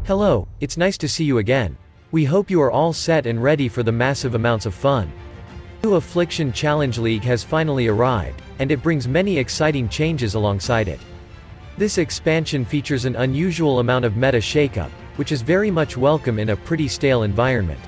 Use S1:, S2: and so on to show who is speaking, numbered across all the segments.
S1: Hello, it's nice to see you again. We hope you are all set and ready for the massive amounts of fun. The new Affliction Challenge League has finally arrived, and it brings many exciting changes alongside it. This expansion features an unusual amount of meta shakeup, which is very much welcome in a pretty stale environment.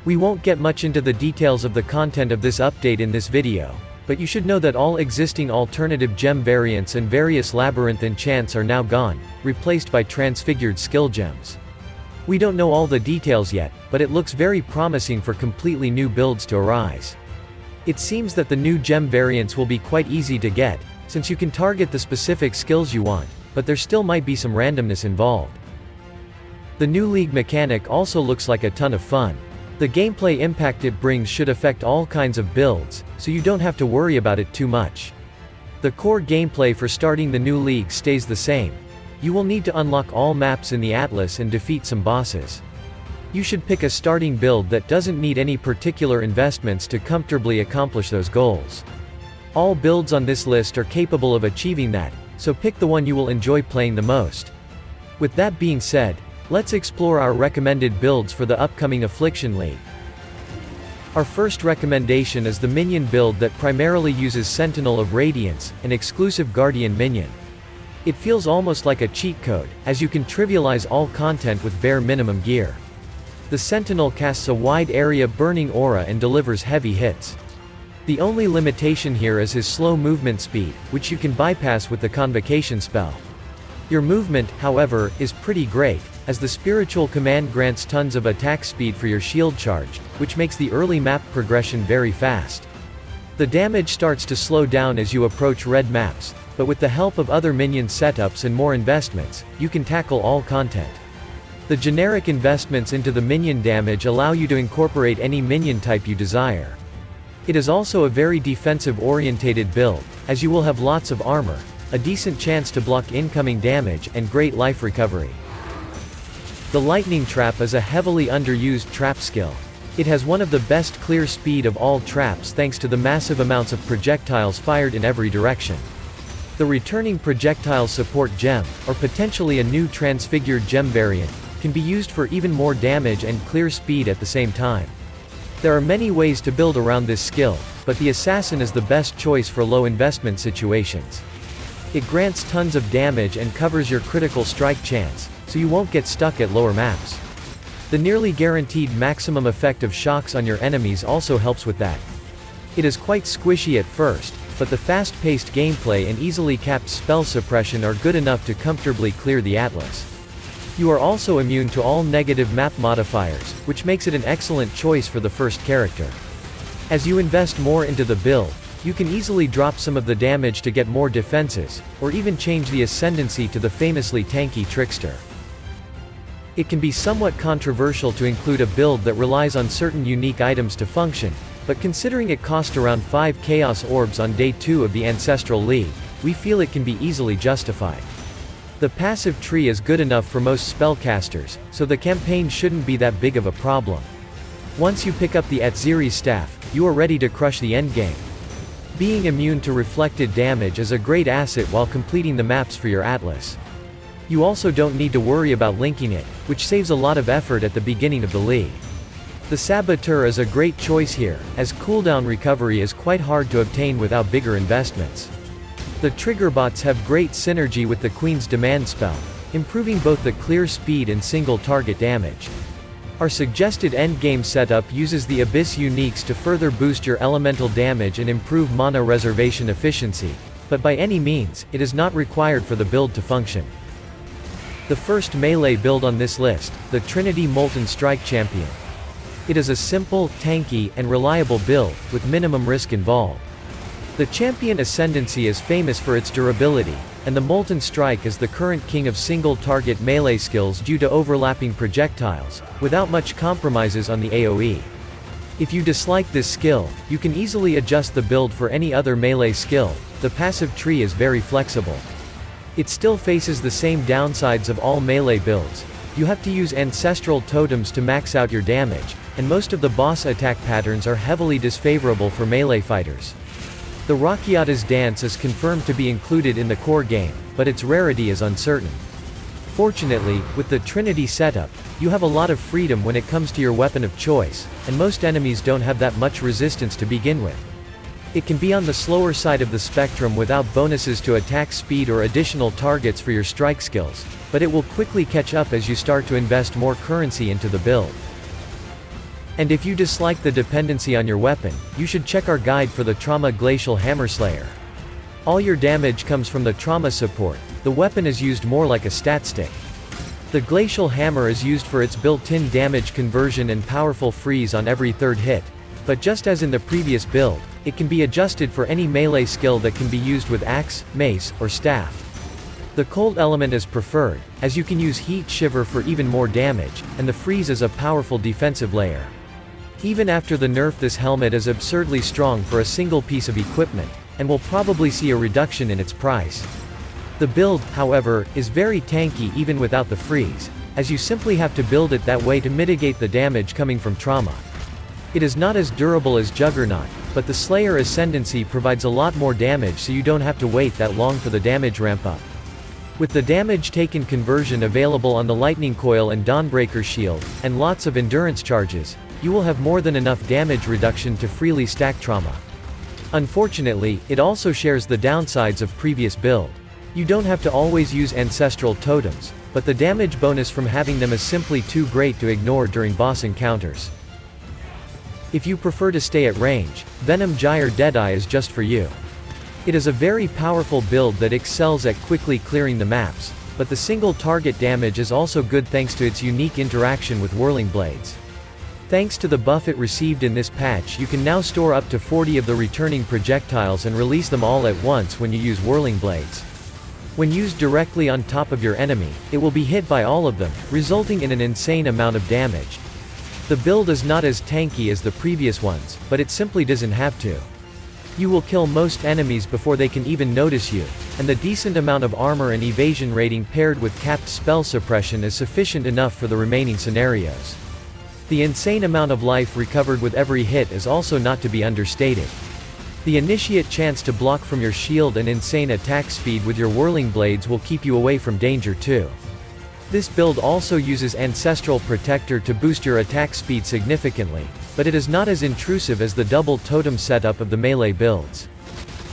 S1: We won't get much into the details of the content of this update in this video, but you should know that all existing alternative gem variants and various labyrinth enchants are now gone, replaced by transfigured skill gems. We don't know all the details yet, but it looks very promising for completely new builds to arise. It seems that the new gem variants will be quite easy to get, since you can target the specific skills you want, but there still might be some randomness involved. The new league mechanic also looks like a ton of fun. The gameplay impact it brings should affect all kinds of builds, so you don't have to worry about it too much. The core gameplay for starting the new league stays the same. You will need to unlock all maps in the Atlas and defeat some bosses. You should pick a starting build that doesn't need any particular investments to comfortably accomplish those goals. All builds on this list are capable of achieving that, so pick the one you will enjoy playing the most. With that being said, let's explore our recommended builds for the upcoming Affliction League. Our first recommendation is the minion build that primarily uses Sentinel of Radiance, an exclusive Guardian minion. It feels almost like a cheat code, as you can trivialize all content with bare minimum gear. The Sentinel casts a wide area burning aura and delivers heavy hits. The only limitation here is his slow movement speed, which you can bypass with the Convocation spell. Your movement, however, is pretty great, as the spiritual command grants tons of attack speed for your shield charge, which makes the early map progression very fast. The damage starts to slow down as you approach red maps, but with the help of other minion setups and more investments, you can tackle all content. The generic investments into the minion damage allow you to incorporate any minion type you desire. It is also a very defensive-orientated build, as you will have lots of armor, a decent chance to block incoming damage, and great life recovery. The Lightning Trap is a heavily underused trap skill. It has one of the best clear speed of all traps thanks to the massive amounts of projectiles fired in every direction. The returning projectile support gem, or potentially a new transfigured gem variant, can be used for even more damage and clear speed at the same time. There are many ways to build around this skill, but the Assassin is the best choice for low investment situations. It grants tons of damage and covers your critical strike chance, so you won't get stuck at lower maps. The nearly guaranteed maximum effect of shocks on your enemies also helps with that. It is quite squishy at first, but the fast-paced gameplay and easily capped spell suppression are good enough to comfortably clear the Atlas. You are also immune to all negative map modifiers, which makes it an excellent choice for the first character. As you invest more into the build, you can easily drop some of the damage to get more defenses, or even change the ascendancy to the famously tanky Trickster. It can be somewhat controversial to include a build that relies on certain unique items to function, but considering it cost around 5 Chaos Orbs on Day 2 of the Ancestral League, we feel it can be easily justified. The passive tree is good enough for most spellcasters, so the campaign shouldn't be that big of a problem. Once you pick up the Atziri staff, you are ready to crush the endgame. Being immune to reflected damage is a great asset while completing the maps for your Atlas. You also don't need to worry about linking it, which saves a lot of effort at the beginning of the league. The Saboteur is a great choice here, as cooldown recovery is quite hard to obtain without bigger investments. The trigger bots have great synergy with the Queen's Demand spell, improving both the clear speed and single target damage. Our suggested endgame setup uses the Abyss uniques to further boost your elemental damage and improve mana reservation efficiency, but by any means, it is not required for the build to function. The first melee build on this list, the Trinity Molten Strike Champion. It is a simple, tanky, and reliable build, with minimum risk involved. The champion ascendancy is famous for its durability, and the Molten Strike is the current king of single-target melee skills due to overlapping projectiles, without much compromises on the AoE. If you dislike this skill, you can easily adjust the build for any other melee skill. The passive tree is very flexible. It still faces the same downsides of all melee builds. You have to use ancestral totems to max out your damage, and most of the boss attack patterns are heavily disfavorable for melee fighters. The Rakiata's dance is confirmed to be included in the core game, but its rarity is uncertain. Fortunately, with the Trinity setup, you have a lot of freedom when it comes to your weapon of choice, and most enemies don't have that much resistance to begin with. It can be on the slower side of the spectrum without bonuses to attack speed or additional targets for your strike skills, but it will quickly catch up as you start to invest more currency into the build. And if you dislike the dependency on your weapon, you should check our guide for the Trauma Glacial Hammer Slayer. All your damage comes from the trauma support. The weapon is used more like a stat stick. The Glacial Hammer is used for its built-in damage conversion and powerful freeze on every third hit, but just as in the previous build, it can be adjusted for any melee skill that can be used with axe, mace, or staff. The cold element is preferred, as you can use Heat Shiver for even more damage, and the freeze is a powerful defensive layer. Even after the nerf, this helmet is absurdly strong for a single piece of equipment, and will probably see a reduction in its price. The build, however, is very tanky even without the freeze, as you simply have to build it that way to mitigate the damage coming from trauma. It is not as durable as Juggernaut, but the Slayer Ascendancy provides a lot more damage, so you don't have to wait that long for the damage ramp up. With the damage taken conversion available on the Lightning Coil and Dawnbreaker shield, and lots of endurance charges, you will have more than enough damage reduction to freely stack trauma. Unfortunately, it also shares the downsides of previous build. You don't have to always use ancestral totems, but the damage bonus from having them is simply too great to ignore during boss encounters. If you prefer to stay at range, Venom Gyre Deadeye is just for you. It is a very powerful build that excels at quickly clearing the maps, but the single target damage is also good thanks to its unique interaction with Whirling Blades. Thanks to the buff it received in this patch, you can now store up to 40 of the returning projectiles and release them all at once when you use Whirling Blades. When used directly on top of your enemy, it will be hit by all of them, resulting in an insane amount of damage. The build is not as tanky as the previous ones, but it simply doesn't have to. You will kill most enemies before they can even notice you, and the decent amount of armor and evasion rating paired with capped spell suppression is sufficient enough for the remaining scenarios. The insane amount of life recovered with every hit is also not to be understated. The initiate chance to block from your shield and insane attack speed with your Whirling Blades will keep you away from danger too. This build also uses Ancestral Protector to boost your attack speed significantly, but it is not as intrusive as the double totem setup of the melee builds.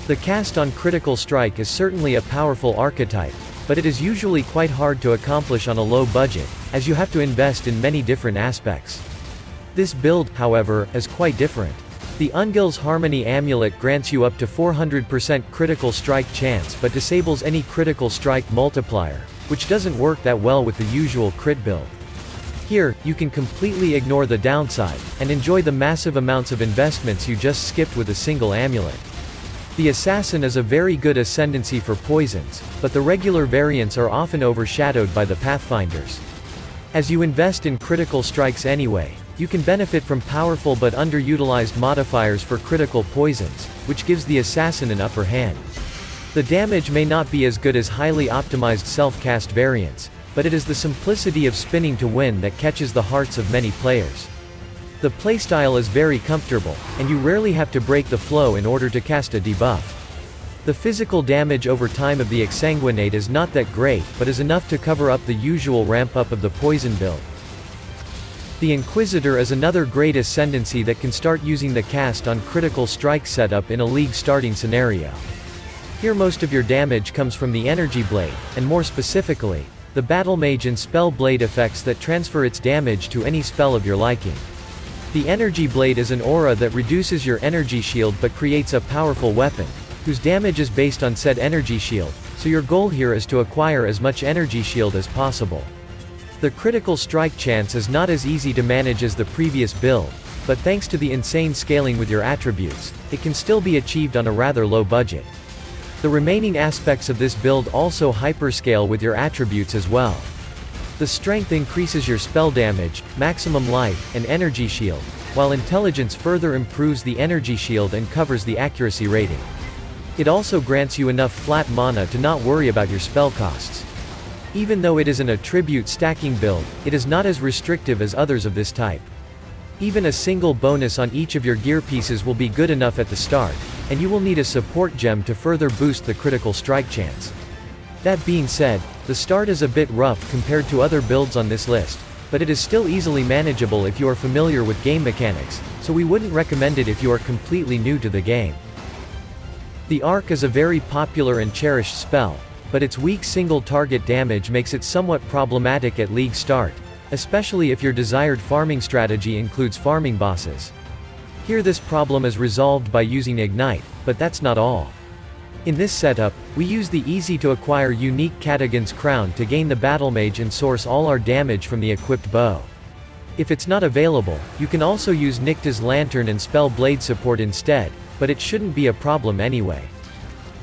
S1: The cast on Critical Strike is certainly a powerful archetype, but it is usually quite hard to accomplish on a low budget, as you have to invest in many different aspects. This build, however, is quite different. The Ungil's Harmony Amulet grants you up to 400% critical strike chance but disables any critical strike multiplier, which doesn't work that well with the usual crit build. Here, you can completely ignore the downside, and enjoy the massive amounts of investments you just skipped with a single amulet. The Assassin is a very good ascendancy for poisons, but the regular variants are often overshadowed by the Pathfinders. As you invest in critical strikes anyway, you can benefit from powerful but underutilized modifiers for critical poisons, which gives the Assassin an upper hand. The damage may not be as good as highly optimized self-cast variants, but it is the simplicity of spinning to win that catches the hearts of many players. The playstyle is very comfortable, and you rarely have to break the flow in order to cast a debuff. The physical damage over time of the Exsanguinate is not that great, but is enough to cover up the usual ramp-up of the poison build. The Inquisitor is another great ascendancy that can start using the cast on Critical Strike setup in a league starting scenario. Here most of your damage comes from the Energy Blade, and more specifically, the Battle Mage and Spell Blade effects that transfer its damage to any spell of your liking. The Energy Blade is an aura that reduces your energy shield but creates a powerful weapon, whose damage is based on said energy shield, so your goal here is to acquire as much energy shield as possible. The critical strike chance is not as easy to manage as the previous build, but thanks to the insane scaling with your attributes, it can still be achieved on a rather low budget. The remaining aspects of this build also hyperscale with your attributes as well. The strength increases your spell damage, maximum life, and energy shield, while intelligence further improves the energy shield and covers the accuracy rating. It also grants you enough flat mana to not worry about your spell costs. Even though it is an attribute stacking build, it is not as restrictive as others of this type. Even a single bonus on each of your gear pieces will be good enough at the start, and you will need a support gem to further boost the critical strike chance. That being said, the start is a bit rough compared to other builds on this list, but it is still easily manageable if you are familiar with game mechanics, so we wouldn't recommend it if you are completely new to the game. The Arc is a very popular and cherished spell, but its weak single target damage makes it somewhat problematic at League start, especially if your desired farming strategy includes farming bosses. Here this problem is resolved by using Ignite, but that's not all. In this setup, we use the easy-to-acquire unique Catagon's Crown to gain the Battle Mage and source all our damage from the equipped bow. If it's not available, you can also use Nycta's Lantern and Spell Blade support instead, but it shouldn't be a problem anyway.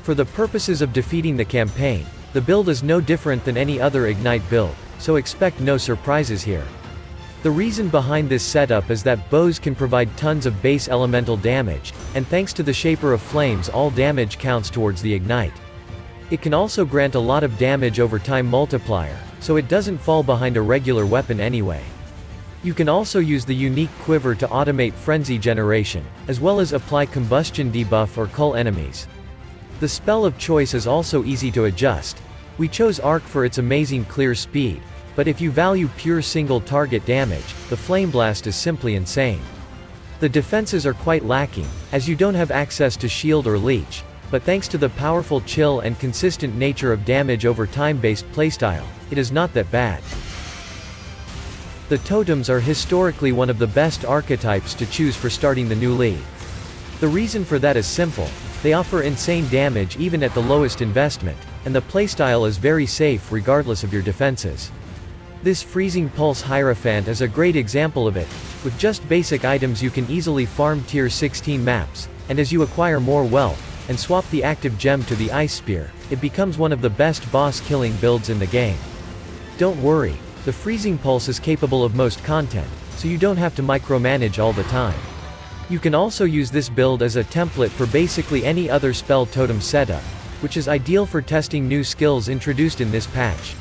S1: For the purposes of defeating the campaign, the build is no different than any other Ignite build, so expect no surprises here. The reason behind this setup is that bows can provide tons of base elemental damage, and thanks to the Shaper of Flames all damage counts towards the Ignite. It can also grant a lot of damage over time multiplier, so it doesn't fall behind a regular weapon anyway. You can also use the unique quiver to automate frenzy generation, as well as apply combustion debuff or cull enemies. The spell of choice is also easy to adjust. We chose Arc for its amazing clear speed, but if you value pure single target damage, the Flame Blast is simply insane. The defenses are quite lacking, as you don't have access to shield or leech, but thanks to the powerful chill and consistent nature of damage over time-based playstyle, it is not that bad. The totems are historically one of the best archetypes to choose for starting the new league. The reason for that is simple: they offer insane damage even at the lowest investment, and the playstyle is very safe regardless of your defenses. This Freezing Pulse Hierophant is a great example of it. With just basic items you can easily farm tier 16 maps, and as you acquire more wealth, and swap the active gem to the Ice Spear, it becomes one of the best boss-killing builds in the game. Don't worry, the Freezing Pulse is capable of most content, so you don't have to micromanage all the time. You can also use this build as a template for basically any other spell totem setup, which is ideal for testing new skills introduced in this patch.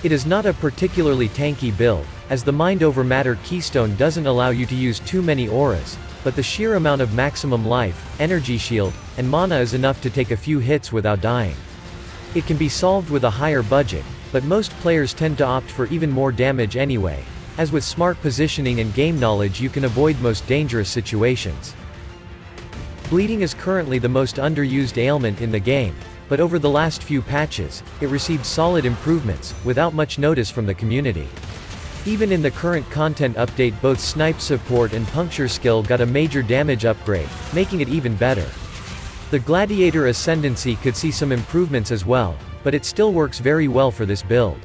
S1: It is not a particularly tanky build, as the Mind over Matter keystone doesn't allow you to use too many auras, but the sheer amount of maximum life, energy shield, and mana is enough to take a few hits without dying. It can be solved with a higher budget, but most players tend to opt for even more damage anyway, as with smart positioning and game knowledge you can avoid most dangerous situations. Bleeding is currently the most underused ailment in the game, but over the last few patches, it received solid improvements, without much notice from the community. Even in the current content update both snipe support and puncture skill got a major damage upgrade, making it even better. The Gladiator Ascendancy could see some improvements as well, but it still works very well for this build.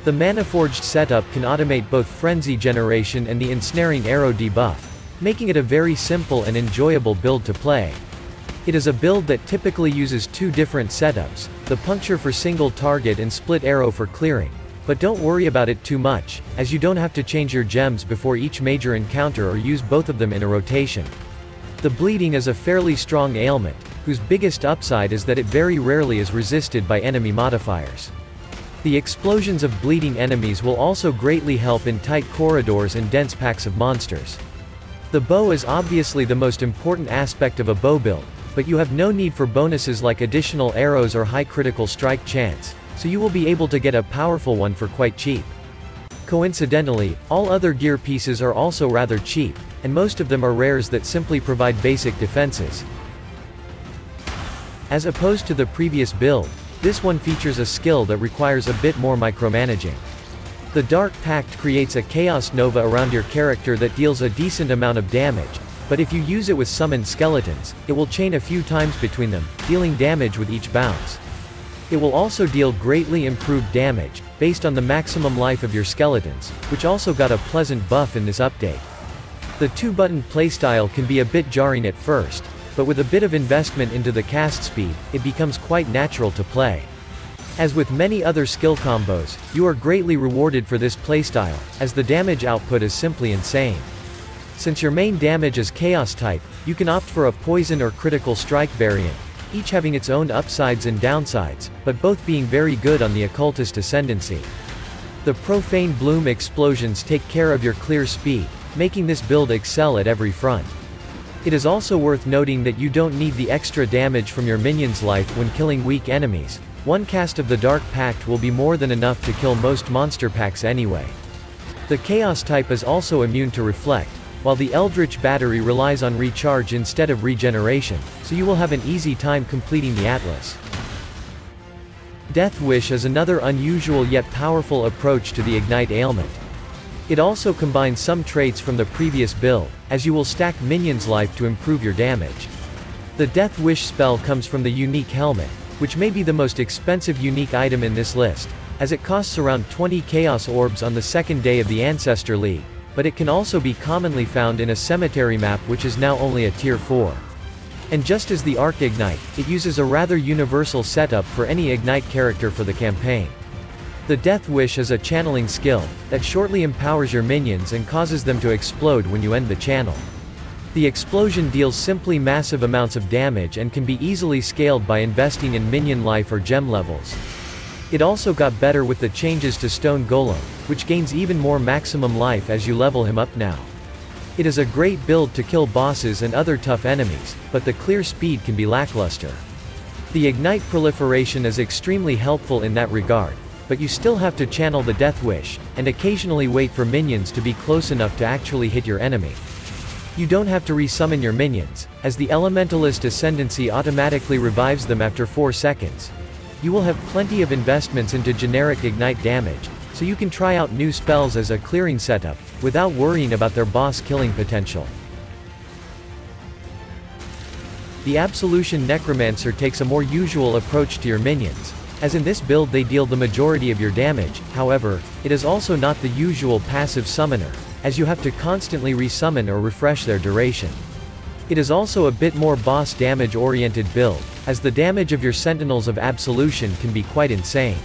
S1: The Manaforged setup can automate both frenzy generation and the ensnaring arrow debuff, making it a very simple and enjoyable build to play. It is a build that typically uses two different setups, the puncture for single target and split arrow for clearing, but don't worry about it too much, as you don't have to change your gems before each major encounter or use both of them in a rotation. The bleeding is a fairly strong ailment, whose biggest upside is that it very rarely is resisted by enemy modifiers. The explosions of bleeding enemies will also greatly help in tight corridors and dense packs of monsters. The bow is obviously the most important aspect of a bow build, but you have no need for bonuses like additional arrows or high critical strike chance, so you will be able to get a powerful one for quite cheap. Coincidentally, all other gear pieces are also rather cheap, and most of them are rares that simply provide basic defenses. As opposed to the previous build, this one features a skill that requires a bit more micromanaging. The Dark Pact creates a Chaos Nova around your character that deals a decent amount of damage, but if you use it with summoned skeletons, it will chain a few times between them, dealing damage with each bounce. It will also deal greatly improved damage, based on the maximum life of your skeletons, which also got a pleasant buff in this update. The 2-button playstyle can be a bit jarring at first, but with a bit of investment into the cast speed, it becomes quite natural to play. As with many other skill combos, you are greatly rewarded for this playstyle, as the damage output is simply insane. Since your main damage is Chaos type, you can opt for a Poison or Critical Strike variant, each having its own upsides and downsides, but both being very good on the Occultist Ascendancy. The Profane Bloom explosions take care of your clear speed, making this build excel at every front. It is also worth noting that you don't need the extra damage from your minion's life when killing weak enemies, one cast of the Dark Pact will be more than enough to kill most monster packs anyway. The Chaos type is also immune to Reflect, while the Eldritch Battery relies on recharge instead of regeneration, so you will have an easy time completing the Atlas. Death Wish is another unusual yet powerful approach to the Ignite ailment. It also combines some traits from the previous build, as you will stack minions' life to improve your damage. The Death Wish spell comes from the unique helmet, which may be the most expensive unique item in this list, as it costs around 20 Chaos Orbs on the second day of the Ancestor League, but it can also be commonly found in a cemetery map which is now only a tier 4. And just as the Arc Ignite, it uses a rather universal setup for any Ignite character for the campaign. The Death Wish is a channeling skill, that shortly empowers your minions and causes them to explode when you end the channel. The explosion deals simply massive amounts of damage and can be easily scaled by investing in minion life or gem levels. It also got better with the changes to Stone Golem, which gains even more maximum life as you level him up now. It is a great build to kill bosses and other tough enemies, but the clear speed can be lackluster. The Ignite proliferation is extremely helpful in that regard, but you still have to channel the Death Wish, and occasionally wait for minions to be close enough to actually hit your enemy. You don't have to resummon your minions, as the Elementalist Ascendancy automatically revives them after 4 seconds. You will have plenty of investments into generic Ignite damage, so you can try out new spells as a clearing setup, without worrying about their boss killing potential. The Absolution Necromancer takes a more usual approach to your minions, as in this build they deal the majority of your damage. However, it is also not the usual passive summoner, as you have to constantly resummon or refresh their duration. It is also a bit more boss damage oriented build, as the damage of your Sentinels of Absolution can be quite insane.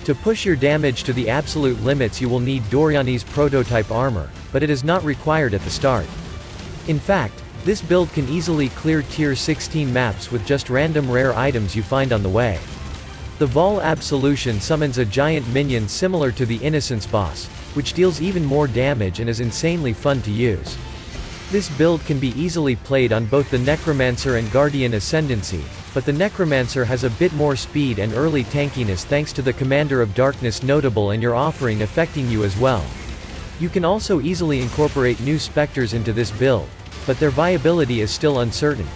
S1: To push your damage to the absolute limits you will need Doriani's prototype armor, but it is not required at the start. In fact, this build can easily clear tier 16 maps with just random rare items you find on the way. The Vol Absolution summons a giant minion similar to the Innocence boss, which deals even more damage and is insanely fun to use. This build can be easily played on both the Necromancer and Guardian Ascendancy, but the Necromancer has a bit more speed and early tankiness thanks to the Commander of Darkness notable and your offering affecting you as well. You can also easily incorporate new Spectres into this build, but their viability is still uncertain.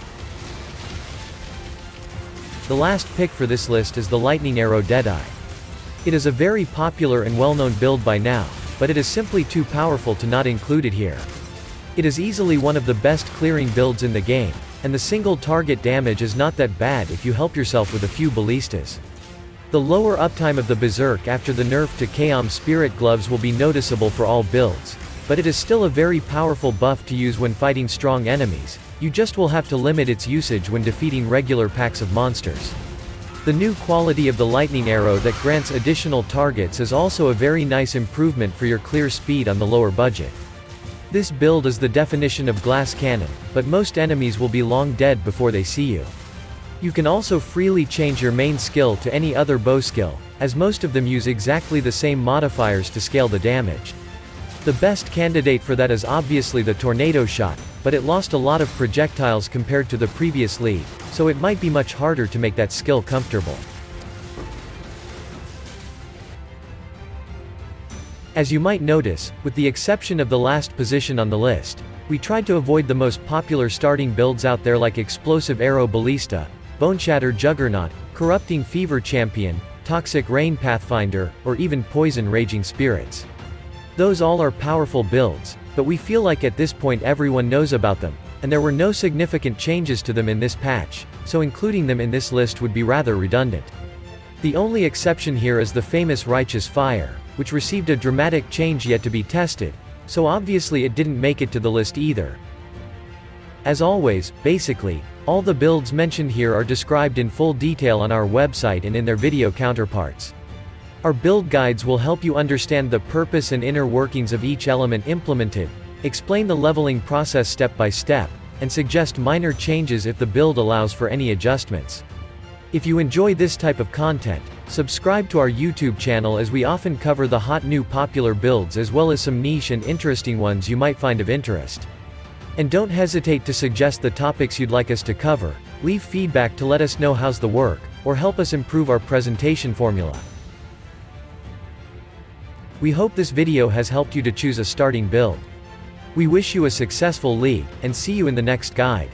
S1: The last pick for this list is the Lightning Arrow Deadeye. It is a very popular and well-known build by now, but it is simply too powerful to not include it here. It is easily one of the best clearing builds in the game, and the single target damage is not that bad if you help yourself with a few ballistas. The lower uptime of the Berserk after the nerf to Chaos Spirit Gloves will be noticeable for all builds, but it is still a very powerful buff to use when fighting strong enemies. You just will have to limit its usage when defeating regular packs of monsters. The new quality of the Lightning Arrow that grants additional targets is also a very nice improvement for your clear speed on the lower budget. This build is the definition of glass cannon, but most enemies will be long dead before they see you. You can also freely change your main skill to any other bow skill, as most of them use exactly the same modifiers to scale the damage. The best candidate for that is obviously the Tornado Shot, but it lost a lot of projectiles compared to the previous lead, so it might be much harder to make that skill comfortable. As you might notice, with the exception of the last position on the list, we tried to avoid the most popular starting builds out there like Explosive Arrow Ballista, Boneshatter Juggernaut, Corrupting Fever Champion, Toxic Rain Pathfinder, or even Poison Raging Spirits. Those all are powerful builds, but we feel like at this point everyone knows about them, and there were no significant changes to them in this patch, so including them in this list would be rather redundant. The only exception here is the famous Righteous Fire, which received a dramatic change yet to be tested, so obviously it didn't make it to the list either. As always, basically, all the builds mentioned here are described in full detail on our website and in their video counterparts. Our build guides will help you understand the purpose and inner workings of each element implemented, explain the leveling process step by step, and suggest minor changes if the build allows for any adjustments. If you enjoy this type of content, subscribe to our YouTube channel as we often cover the hot new popular builds as well as some niche and interesting ones you might find of interest. And don't hesitate to suggest the topics you'd like us to cover, leave feedback to let us know how's the work, or help us improve our presentation formula. We hope this video has helped you to choose a starting build. We wish you a successful league, and see you in the next guide.